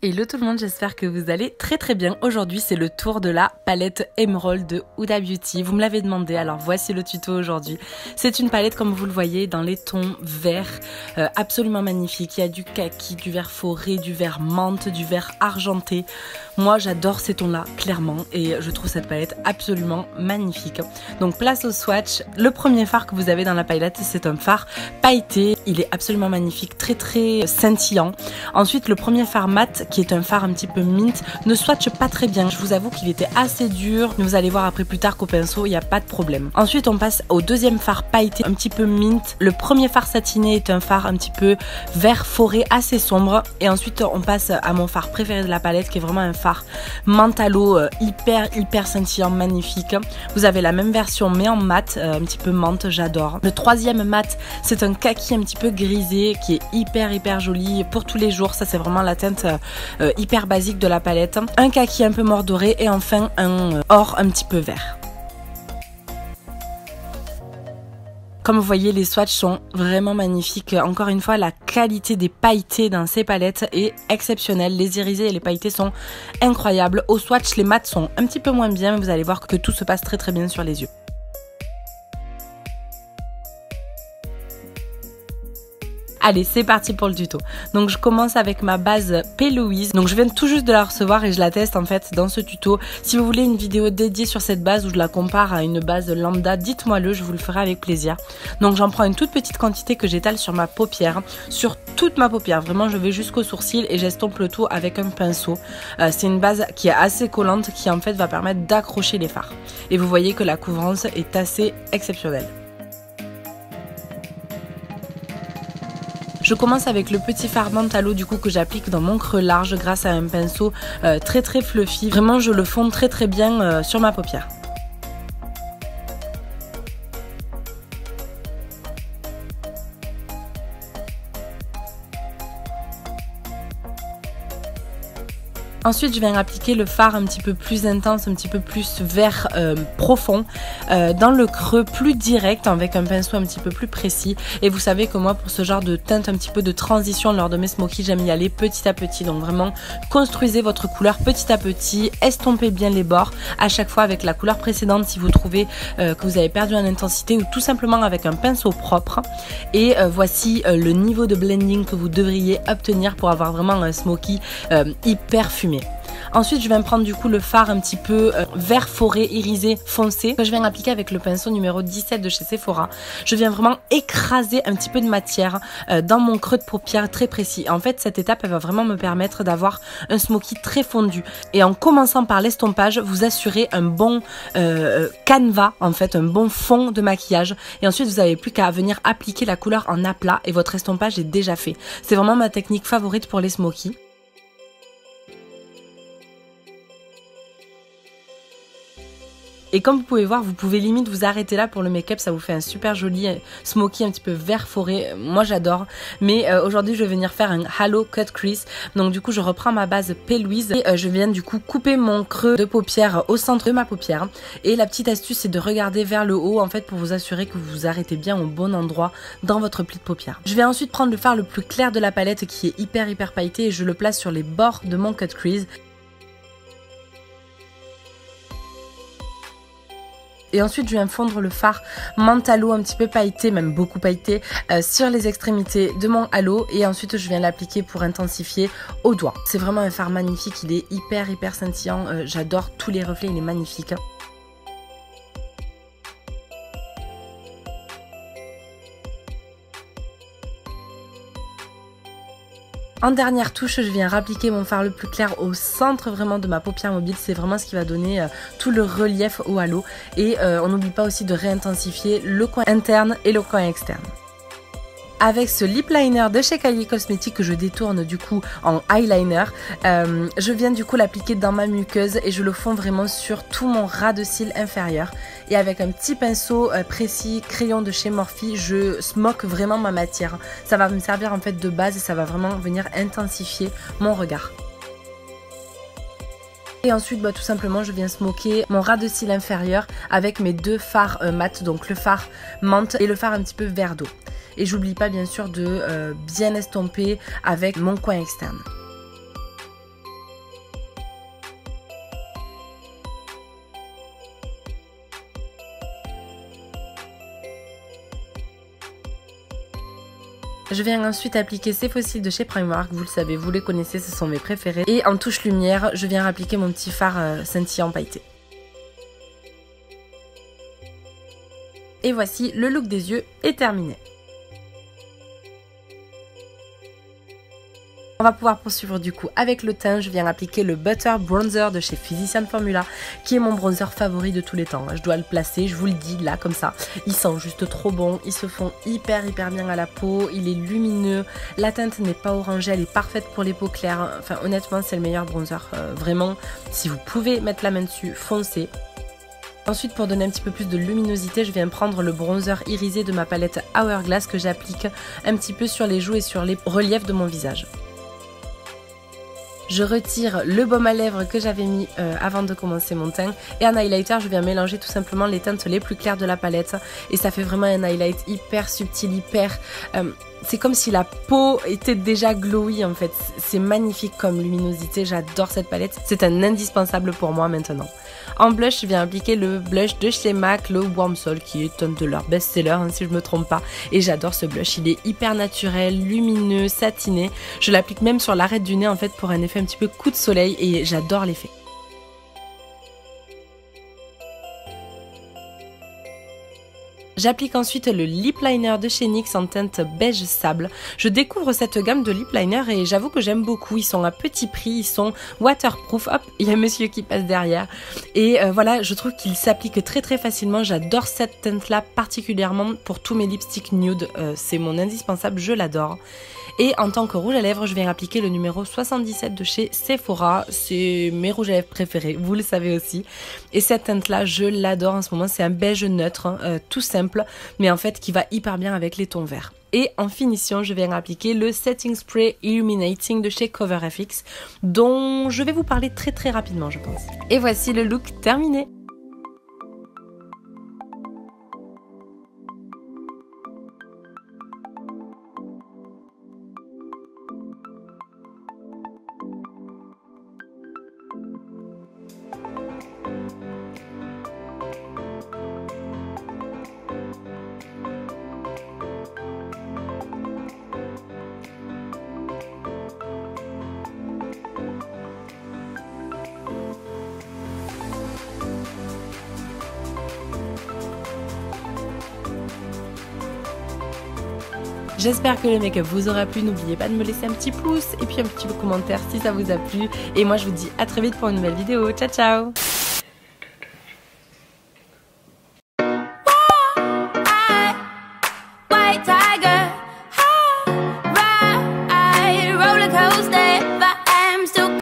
Hello tout le monde, j'espère que vous allez très bien. Aujourd'hui c'est le tour de la palette Emerald de Huda Beauty. Vous me l'avez demandé, alors voici le tuto aujourd'hui. C'est une palette comme vous le voyez dans les tons verts, absolument magnifique. Il y a du kaki, du vert forêt, du vert menthe, du vert argenté. Moi j'adore ces tons là clairement et je trouve cette palette absolument magnifique. Donc place au swatch. Le premier fard que vous avez dans la palette c'est un fard pailleté. Il est absolument magnifique, très scintillant. Ensuite le premier fard mat qui est un fard un petit peu mint, ne swatche pas très bien. Je vous avoue qu'il était assez dur, mais vous allez voir après plus tard qu'au pinceau, il n'y a pas de problème. Ensuite, on passe au deuxième fard pailleté, un petit peu mint. Le premier fard satiné est un fard un petit peu vert forêt, assez sombre. Et ensuite, on passe à mon fard préféré de la palette, qui est vraiment un fard mentalo hyper scintillant, magnifique. Vous avez la même version, mais en mat, un petit peu menthe, j'adore. Le troisième mat, c'est un kaki un petit peu grisé, qui est hyper joli pour tous les jours. Ça, c'est vraiment la teinte hyper basique de la palette. Un kaki un peu mordoré et enfin un or un petit peu vert. Comme vous voyez, les swatchs sont vraiment magnifiques. Encore une fois, la qualité des pailletés dans ces palettes est exceptionnelle. Les irisés et les pailletés sont incroyables. Au swatch, les mats sont un petit peu moins bien, mais vous allez voir que tout se passe très bien sur les yeux. Allez, c'est parti pour le tuto. Donc je commence avec ma base P. Louise. Donc je viens tout juste de la recevoir et je la teste en fait dans ce tuto. Si vous voulez une vidéo dédiée sur cette base où je la compare à une base lambda, dites-moi le, je vous le ferai avec plaisir. Donc j'en prends une toute petite quantité que j'étale sur ma paupière, sur toute ma paupière. Vraiment, je vais jusqu'au sourcil et j'estompe le tout avec un pinceau. C'est une base qui est assez collante qui en fait va permettre d'accrocher les fards. Et vous voyez que la couvrance est assez exceptionnelle. Je commence avec le petit fard mentalo du coup que j'applique dans mon creux large grâce à un pinceau très fluffy. Vraiment je le fonds très bien sur ma paupière. Ensuite, je viens appliquer le fard un petit peu plus intense, un petit peu plus vert profond, dans le creux plus direct avec un pinceau un petit peu plus précis. Et vous savez que moi, pour ce genre de teinte un petit peu de transition lors de mes smokies, j'aime y aller petit à petit. Donc vraiment, construisez votre couleur petit à petit, estompez bien les bords à chaque fois avec la couleur précédente si vous trouvez que vous avez perdu en intensité ou tout simplement avec un pinceau propre. Et voici le niveau de blending que vous devriez obtenir pour avoir vraiment un smoky hyper fumé. Ensuite, je viens prendre du coup le fard un petit peu vert forêt irisé foncé que je viens appliquer avec le pinceau numéro 17 de chez Sephora. Je viens vraiment écraser un petit peu de matière dans mon creux de paupière très précis. En fait, cette étape, elle va vraiment me permettre d'avoir un smoky très fondu. Et en commençant par l'estompage, vous assurez un bon canevas, en fait, un bon fond de maquillage. Et ensuite, vous n'avez plus qu'à venir appliquer la couleur en aplat et votre estompage est déjà fait. C'est vraiment ma technique favorite pour les smokies. Et comme vous pouvez voir, vous pouvez limite vous arrêter là pour le make-up, ça vous fait un super joli smoky un petit peu vert forêt, moi j'adore. Mais aujourd'hui je vais venir faire un halo cut crease, donc du coup je reprends ma base P. Louise et je viens du coup couper mon creux de paupière au centre de ma paupière. Et la petite astuce c'est de regarder vers le haut en fait pour vous assurer que vous vous arrêtez bien au bon endroit dans votre pli de paupière. Je vais ensuite prendre le fard le plus clair de la palette qui est hyper pailleté et je le place sur les bords de mon cut crease. Et ensuite, je viens fondre le fard mentalo un petit peu pailleté, même beaucoup pailleté, sur les extrémités de mon halo. Et ensuite, je viens l'appliquer pour intensifier au doigt. C'est vraiment un fard magnifique, il est hyper scintillant. J'adore tous les reflets, il est magnifique. En dernière touche, je viens rappliquer mon fard le plus clair au centre vraiment de ma paupière mobile. C'est vraiment ce qui va donner tout le relief au halo. Et on n'oublie pas aussi de réintensifier le coin interne et le coin externe. Avec ce lip liner de chez Kylie Cosmetics que je détourne du coup en eyeliner, je viens du coup l'appliquer dans ma muqueuse et je le fonds vraiment sur tout mon ras de cils inférieur. Et avec un petit pinceau précis, crayon de chez Morphe, je smoke vraiment ma matière. Ça va me servir en fait de base et ça va vraiment venir intensifier mon regard. Et ensuite, tout simplement, je viens smoker mon ras de cils inférieur avec mes deux fards mat, donc le fard menthe et le fard un petit peu vert d'eau. Et j'oublie pas bien sûr de bien estomper avec mon coin externe. Je viens ensuite appliquer ces fossiles de chez Primark, vous le savez, vous les connaissez, ce sont mes préférés. Et en touche lumière, je viens appliquer mon petit fard scintillant pailleté. Et voici, le look des yeux est terminé. On va pouvoir poursuivre du coup avec le teint. Je viens appliquer le Butter Bronzer de chez Physicians Formula, qui est mon bronzer favori de tous les temps. Je dois le placer, je vous le dis là comme ça. Ils sentent juste trop bon, ils se font hyper bien à la peau, il est lumineux, la teinte n'est pas orangée, elle est parfaite pour les peaux claires. Enfin honnêtement c'est le meilleur bronzer, vraiment. Si vous pouvez mettre la main dessus, foncez. Ensuite, pour donner un petit peu plus de luminosité, je viens prendre le bronzer irisé de ma palette Hourglass que j'applique un petit peu sur les joues et sur les reliefs de mon visage. Je retire le baume à lèvres que j'avais mis avant de commencer mon teint. Et en highlighter, je viens mélanger tout simplement les teintes les plus claires de la palette. Et ça fait vraiment un highlight hyper subtil, hyper... c'est comme si la peau était déjà glowy en fait. C'est magnifique comme luminosité, j'adore cette palette. C'est un indispensable pour moi maintenant. En blush, je viens appliquer le blush de chez MAC, le Warm Soul, qui est un de leurs best-sellers, hein, si je me trompe pas. Et j'adore ce blush, il est hyper naturel, lumineux, satiné. Je l'applique même sur l'arête du nez en fait pour un effet un petit peu coup de soleil et j'adore l'effet. J'applique ensuite le lip liner de chez NYX en teinte beige sable. Je découvre cette gamme de lip liner et j'avoue que j'aime beaucoup. Ils sont à petit prix, ils sont waterproof. Hop, il y a un monsieur qui passe derrière. Et voilà, je trouve qu'ils s'appliquent très facilement. J'adore cette teinte là particulièrement pour tous mes lipsticks nude. C'est mon indispensable, je l'adore. Et en tant que rouge à lèvres, je viens appliquer le numéro 77 de chez Sephora. C'est mes rouges à lèvres préférés, vous le savez aussi. Et cette teinte-là, je l'adore en ce moment. C'est un beige neutre, hein, tout simple, mais en fait qui va hyper bien avec les tons verts. Et en finition, je viens appliquer le Setting Spray Illuminating de chez CoverFX, dont je vais vous parler très rapidement, je pense. Et voici le look terminé. J'espère que le make-up vous aura plu, n'oubliez pas de me laisser un petit pouce et puis un petit commentaire si ça vous a plu. Et moi je vous dis à très vite pour une nouvelle vidéo, ciao ciao.